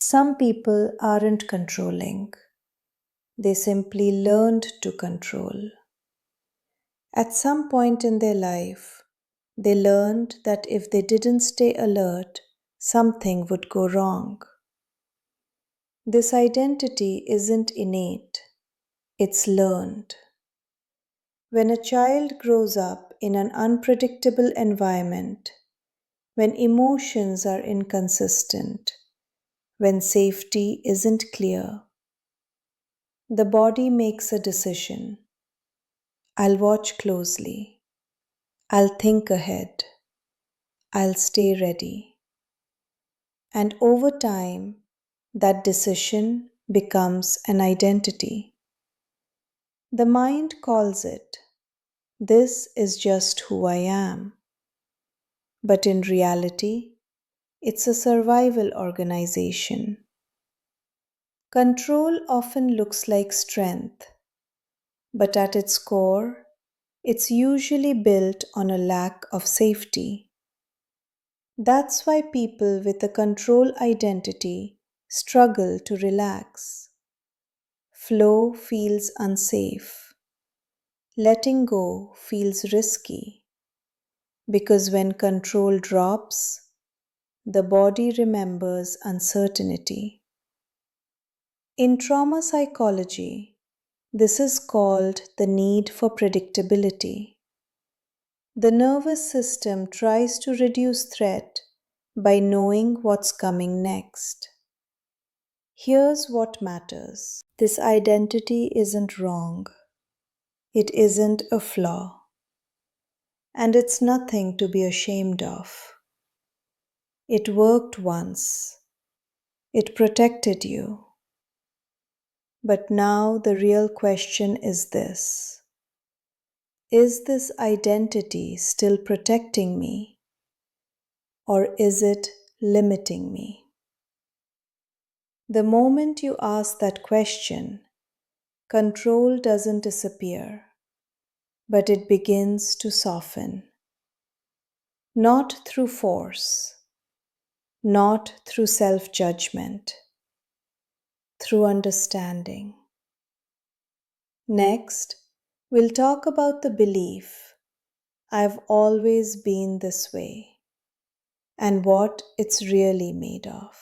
Some people aren't controlling, they simply learned to control. At some point in their life, they learned that if they didn't stay alert, something would go wrong. This identity isn't innate, it's learned. When a child grows up in an unpredictable environment, when emotions are inconsistent, when safety isn't clear, the body makes a decision. I'll watch closely. I'll think ahead. I'll stay ready. And over time, that decision becomes an identity. The mind calls it, this is just who I am. But in reality, it's a survival organization. Control often looks like strength, but at its core, it's usually built on a lack of safety. That's why people with a control identity struggle to relax. Flow feels unsafe. Letting go feels risky because when control drops, the body remembers uncertainty. In trauma psychology, this is called the need for predictability. The nervous system tries to reduce threat by knowing what's coming next. Here's what matters. This identity isn't wrong. It isn't a flaw. And it's nothing to be ashamed of. It worked once. It protected you. But now the real question is this. Is this identity still protecting me? Or is it limiting me? The moment you ask that question, control doesn't disappear, but it begins to soften. Not through force, not through self-judgment, through understanding. Next, we'll talk about the belief, I've always been this way, and what it's really made of.